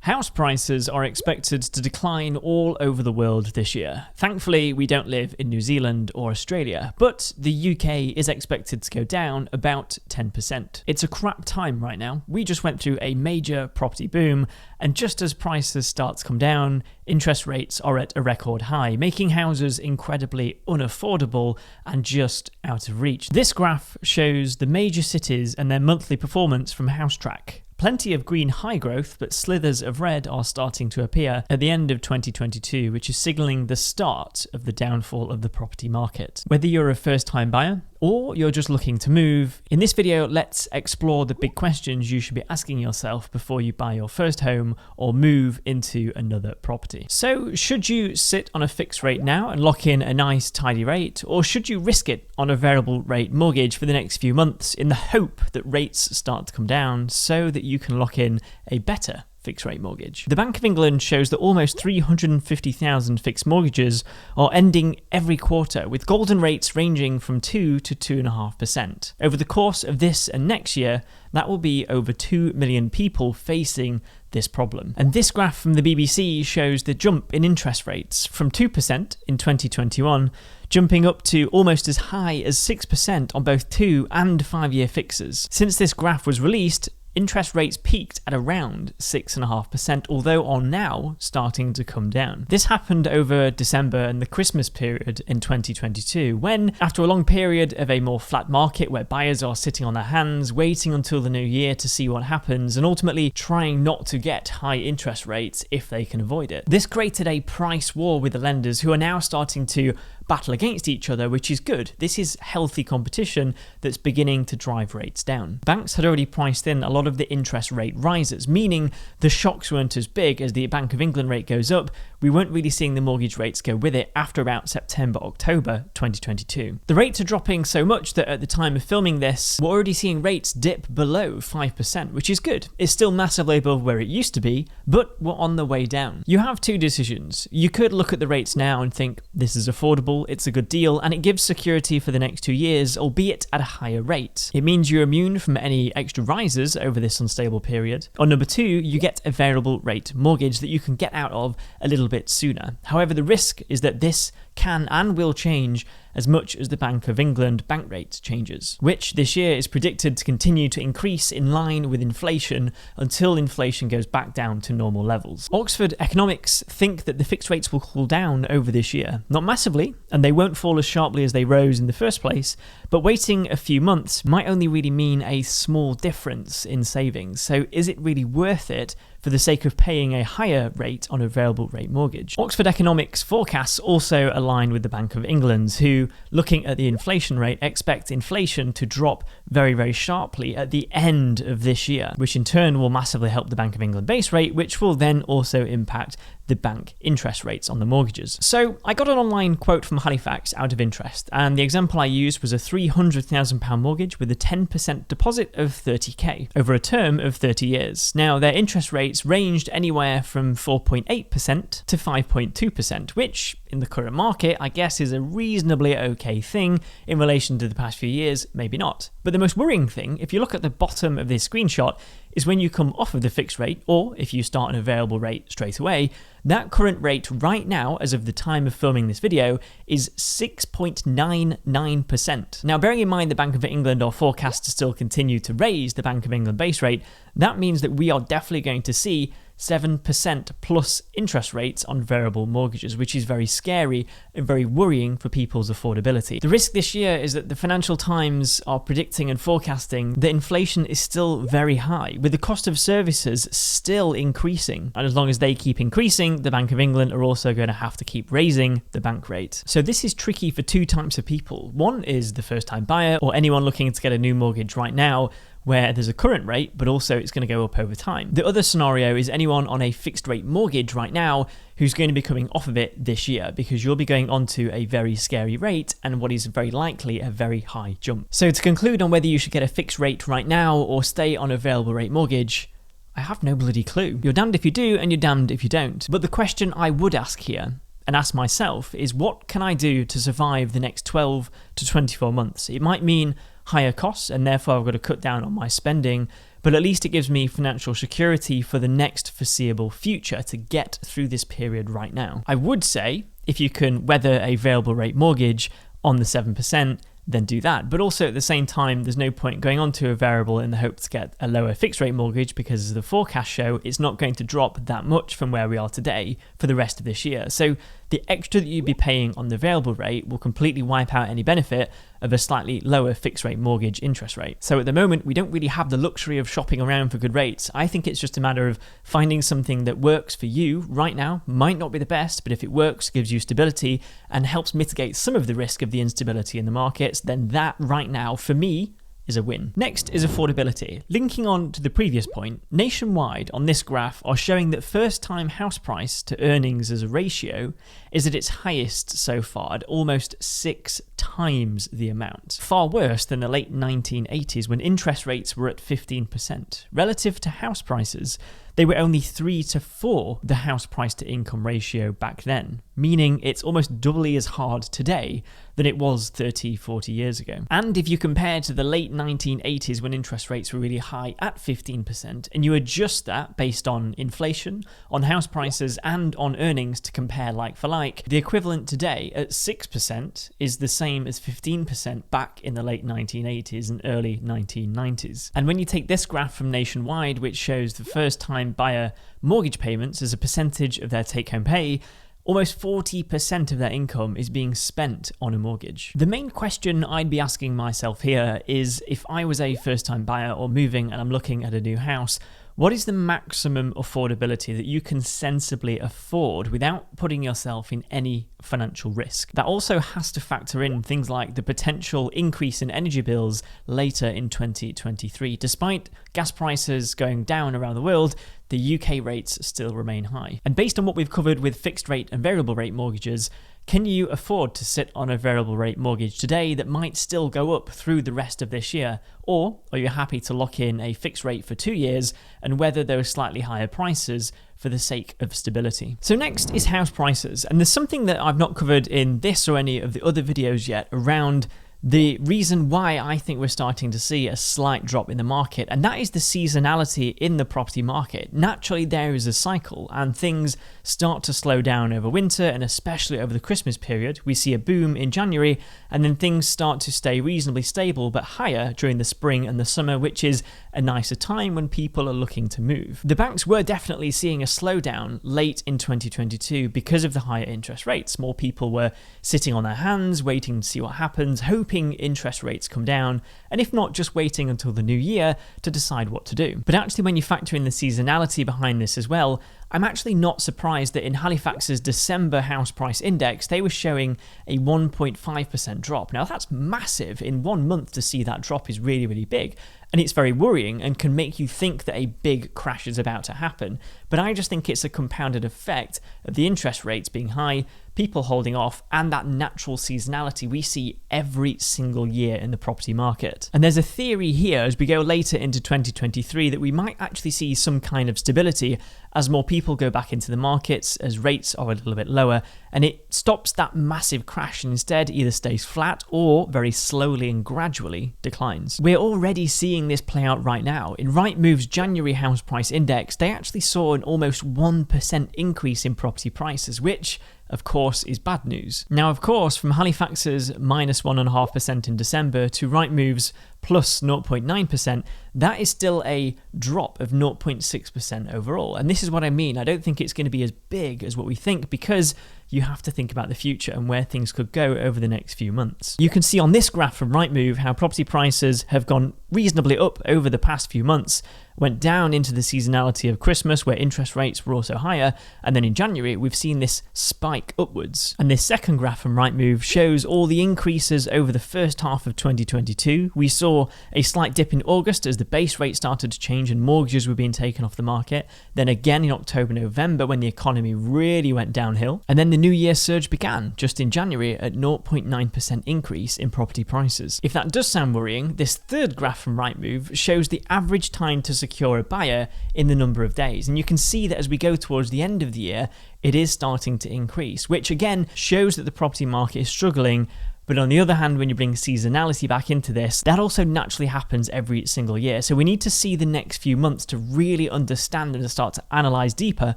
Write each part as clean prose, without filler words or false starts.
House prices are expected to decline all over the world this year. Thankfully, we don't live in New Zealand or Australia, but the UK is expected to go down about 10%. It's a crap time right now. We just went through a major property boom, and just as prices start to come down, interest rates are at a record high, making houses incredibly unaffordable and just out of reach. This graph shows the major cities and their monthly performance from HouseTrack. Plenty of green high growth, but slithers of red are starting to appear at the end of 2022, which is signalling the start of the downfall of the property market. Whether you're a first-time buyer or you're just looking to move, in this video, let's explore the big questions you should be asking yourself before you buy your first home or move into another property. So, should you sit on a fixed rate now and lock in a nice tidy rate, or should you risk it on a variable rate mortgage for the next few months in the hope that rates start to come down so that you can lock in a better fixed rate mortgage? The Bank of England shows that almost 350,000 fixed mortgages are ending every quarter, with golden rates ranging from 2 to 2.5%. Over the course of this and next year, that will be over 2 million people facing this problem. And this graph from the BBC shows the jump in interest rates from 2% in 2021 jumping up to almost as high as 6% on both 2 and 5 year fixes. Since this graph was released, interest rates peaked at around 6.5%, although are now starting to come down. This happened over December and the Christmas period in 2022, when, after a long period of a more flat market where buyers are sitting on their hands, waiting until the new year to see what happens, and ultimately trying not to get high interest rates if they can avoid it. This created a price war with the lenders, who are now starting to battle against each other, which is good. This is healthy competition that's beginning to drive rates down. Banks had already priced in a lot of the interest rate rises, meaning the shocks weren't as big. As the Bank of England rate goes up, we weren't really seeing the mortgage rates go with it after about September, October 2022. The rates are dropping so much that at the time of filming this, we're already seeing rates dip below 5%, which is good. It's still massively above where it used to be, but we're on the way down. You have two decisions. You could look at the rates now and think, this is affordable, it's a good deal, and it gives security for the next 2 years, albeit at a higher rate. It means you're immune from any extra rises over this unstable period. Or number two, you get a variable rate mortgage that you can get out of a little bit sooner. However, the risk is that this can and will change as much as the Bank of England bank rate changes, which this year is predicted to continue to increase in line with inflation until inflation goes back down to normal levels. Oxford economics think that the fixed rates will cool down over this year. Not massively, and they won't fall as sharply as they rose in the first place, but waiting a few months might only really mean a small difference in savings. So is it really worth it for the sake of paying a higher rate on a variable rate mortgage? Oxford economics forecasts also align with the Bank of England's, who, looking at the inflation rate, expect inflation to drop very, very sharply at the end of this year, which in turn will massively help the Bank of England base rate, which will then also impact the bank interest rates on the mortgages. So I got an online quote from Halifax out of interest, and the example I used was a £300,000 mortgage with a 10% deposit of 30k over a term of 30 years. Now, their interest rates ranged anywhere from 4.8% to 5.2%, which in the current market, I guess, is a reasonably okay thing. In relation to the past few years, maybe not. But the most worrying thing, if you look at the bottom of this screenshot, is when you come off of the fixed rate, or if you start on a variable rate straight away, that current rate right now, as of the time of filming this video, is 6.99%. Now, bearing in mind the Bank of England are forecast to still continue to raise the Bank of England base rate, that means that we are definitely going to see 7% plus interest rates on variable mortgages, which is very scary and very worrying for people's affordability. The risk this year is that the Financial Times are predicting and forecasting that inflation is still very high, with the cost of services still increasing. And as long as they keep increasing, the Bank of England are also going to have to keep raising the bank rate. So this is tricky for two types of people. One is the first-time buyer or anyone looking to get a new mortgage right now, where there's a current rate, but also it's going to go up over time. The other scenario is anyone on a fixed rate mortgage right now who's going to be coming off of it this year, because you'll be going onto a very scary rate and what is very likely a very high jump. So to conclude on whether you should get a fixed rate right now or stay on a variable rate mortgage, I have no bloody clue. You're damned if you do and you're damned if you don't. But the question I would ask here, and ask myself, is what can I do to survive the next 12 to 24 months? It might mean higher costs, and therefore I've got to cut down on my spending, but at least it gives me financial security for the next foreseeable future to get through this period right now. I would say if you can weather a variable rate mortgage on the 7%, then do that. But also at the same time, there's no point going on to a variable in the hope to get a lower fixed rate mortgage, because as the forecasts show, it's not going to drop that much from where we are today for the rest of this year. So the extra that you'd be paying on the variable rate will completely wipe out any benefit of a slightly lower fixed rate mortgage interest rate. So at the moment, we don't really have the luxury of shopping around for good rates. I think it's just a matter of finding something that works for you right now. Might not be the best, but if it works, gives you stability and helps mitigate some of the risk of the instability in the markets, then that right now, for me, is a win. Next is affordability. Linking on to the previous point, Nationwide on this graph are showing that first-time house price to earnings as a ratio is at its highest so far at almost 6 times the amount. Far worse than the late 1980s when interest rates were at 15%. Relative to house prices, they were only 3 to 4 the house price to income ratio back then, meaning it's almost doubly as hard today than it was 30, 40 years ago. And if you compare to the late 1980s when interest rates were really high at 15%, and you adjust that based on inflation, on house prices, and on earnings to compare like for like, the equivalent today at 6% is the same as 15% back in the late 1980s and early 1990s. And when you take this graph from Nationwide, which shows the first-time buyer mortgage payments as a percentage of their take-home pay, almost 40% of their income is being spent on a mortgage. The main question I'd be asking myself here is, if I was a first-time buyer or moving and I'm looking at a new house, what is the maximum affordability that you can sensibly afford without putting yourself in any financial risk? That also has to factor in things like the potential increase in energy bills later in 2023. Despite gas prices going down around the world, the UK rates still remain high. And based on what we've covered with fixed rate and variable rate mortgages, can you afford to sit on a variable rate mortgage today that might still go up through the rest of this year? Or are you happy to lock in a fixed rate for 2 years and weather those slightly higher prices for the sake of stability? So next is house prices. And there's something that I've not covered in this or any of the other videos yet around the reason why I think we're starting to see a slight drop in the market, and that is the seasonality in the property market. Naturally, there is a cycle, and things start to slow down over winter, and especially over the Christmas period. We see a boom in January, and then things start to stay reasonably stable but higher during the spring and the summer, which is a nicer time when people are looking to move. The banks were definitely seeing a slowdown late in 2022 because of the higher interest rates. More people were sitting on their hands, waiting to see what happens, hoping interest rates come down, and if not, just waiting until the new year to decide what to do. But actually, when you factor in the seasonality behind this as well, I'm actually not surprised that in Halifax's December house price index, they were showing a 1.5% drop. Now, that's massive. In 1 month to see that drop is really, really big. And it's very worrying and can make you think that a big crash is about to happen. But I just think it's a compounded effect of the interest rates being high, people holding off, and that natural seasonality we see every single year in the property market. And there's a theory here as we go later into 2023 that we might actually see some kind of stability as more people go back into the markets, as rates are a little bit lower, and it stops that massive crash and instead either stays flat or very slowly and gradually declines. We're already seeing this play out right now. In Rightmove's January house price index, they actually saw an almost 1% increase in property prices, which of course is bad news. Now, of course, from Halifax's minus 1.5% in December to Rightmove's plus 0.9%, that is still a drop of 0.6% overall. And this is what I mean. I don't think it's going to be as big as what we think, because you have to think about the future and where things could go over the next few months. You can see on this graph from Rightmove how property prices have gone reasonably up over the past few months, went down into the seasonality of Christmas where interest rates were also higher, and then in January we've seen this spike upwards. And this second graph from Rightmove shows all the increases over the first half of 2022. We saw a slight dip in August as the base rate started to change and mortgages were being taken off the market. Then again in October, November when the economy really went downhill. And then the New Year surge began just in January at 0.9% increase in property prices. If that does sound worrying, this third graph from Rightmove shows the average time to secure a buyer in the number of days. And you can see that as we go towards the end of the year, it is starting to increase, which again shows that the property market is struggling, But on the other hand, when you bring seasonality back into this, that also naturally happens every single year. So we need to see the next few months to really understand and to start to analyze deeper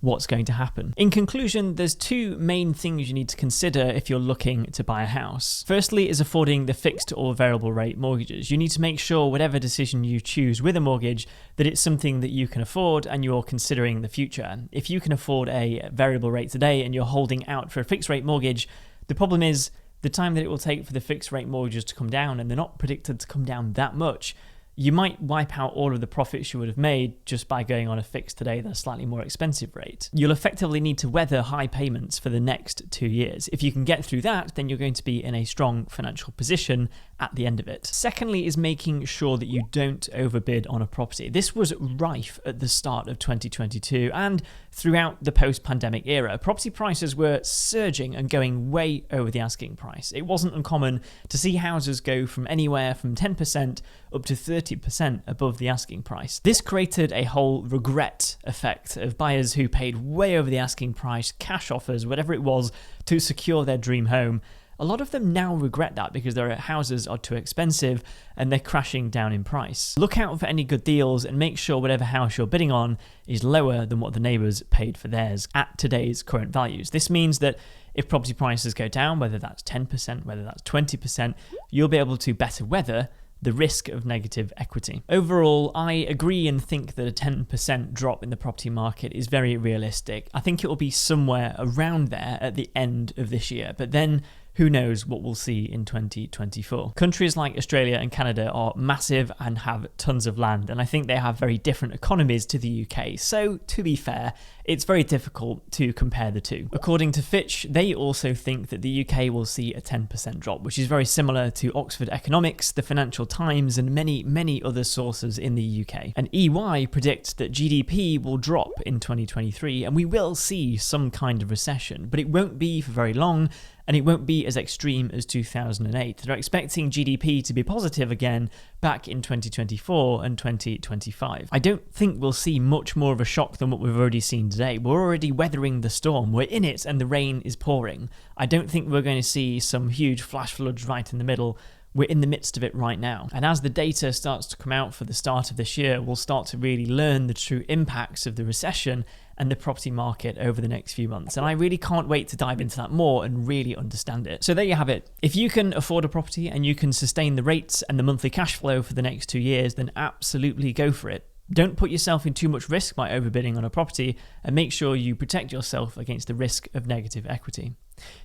what's going to happen. In conclusion, there's two main things you need to consider if you're looking to buy a house. Firstly is affording the fixed or variable rate mortgages. You need to make sure whatever decision you choose with a mortgage, that it's something that you can afford and you're considering the future. If you can afford a variable rate today and you're holding out for a fixed rate mortgage, the problem is the time that it will take for the fixed rate mortgages to come down, and they're not predicted to come down that much. You might wipe out all of the profits you would have made just by going on a fixed today that's slightly more expensive rate. You'll effectively need to weather high payments for the next 2 years. If you can get through that, then you're going to be in a strong financial position at the end of it. Secondly is making sure that you don't overbid on a property. This was rife at the start of 2022 and throughout the post-pandemic era. Property prices were surging and going way over the asking price. It wasn't uncommon to see houses go from anywhere from 10% up to 30% above the asking price. This created a whole regret effect of buyers who paid way over the asking price, cash offers, whatever it was, to secure their dream home. A lot of them now regret that because their houses are too expensive and they're crashing down in price. Look out for any good deals and make sure whatever house you're bidding on is lower than what the neighbours paid for theirs at today's current values. This means that if property prices go down, whether that's 10%, whether that's 20%, you'll be able to better weather the risk of negative equity. Overall, I agree and think that a 10% drop in the property market is very realistic. I think it will be somewhere around there at the end of this year, but then who knows what we'll see in 2024. Countries like Australia and Canada are massive and have tons of land, and I think they have very different economies to the UK. So, to be fair, it's very difficult to compare the two. According to Fitch, they also think that the UK will see a 10% drop, which is very similar to Oxford Economics, the Financial Times, and many other sources in the UK. And EY predicts that GDP will drop in 2023, and we will see some kind of recession, but it won't be for very long, and it won't be as extreme as 2008. They're expecting GDP to be positive again back in 2024 and 2025. I don't think we'll see much more of a shock than what we've already seen today. We're already weathering the storm. We're in it and the rain is pouring. I don't think we're going to see some huge flash floods right in the middle. We're in the midst of it right now. And as the data starts to come out for the start of this year, we'll start to really learn the true impacts of the recession and the property market over the next few months. And I really can't wait to dive into that more and really understand it. So there you have it. If you can afford a property and you can sustain the rates and the monthly cash flow for the next 2 years, then absolutely go for it. Don't put yourself in too much risk by overbidding on a property, and make sure you protect yourself against the risk of negative equity.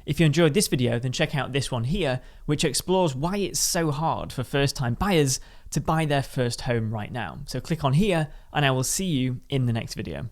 If you enjoyed this video, then check out this one here, which explores why it's so hard for first-time buyers to buy their first home right now. So click on here, and I will see you in the next video.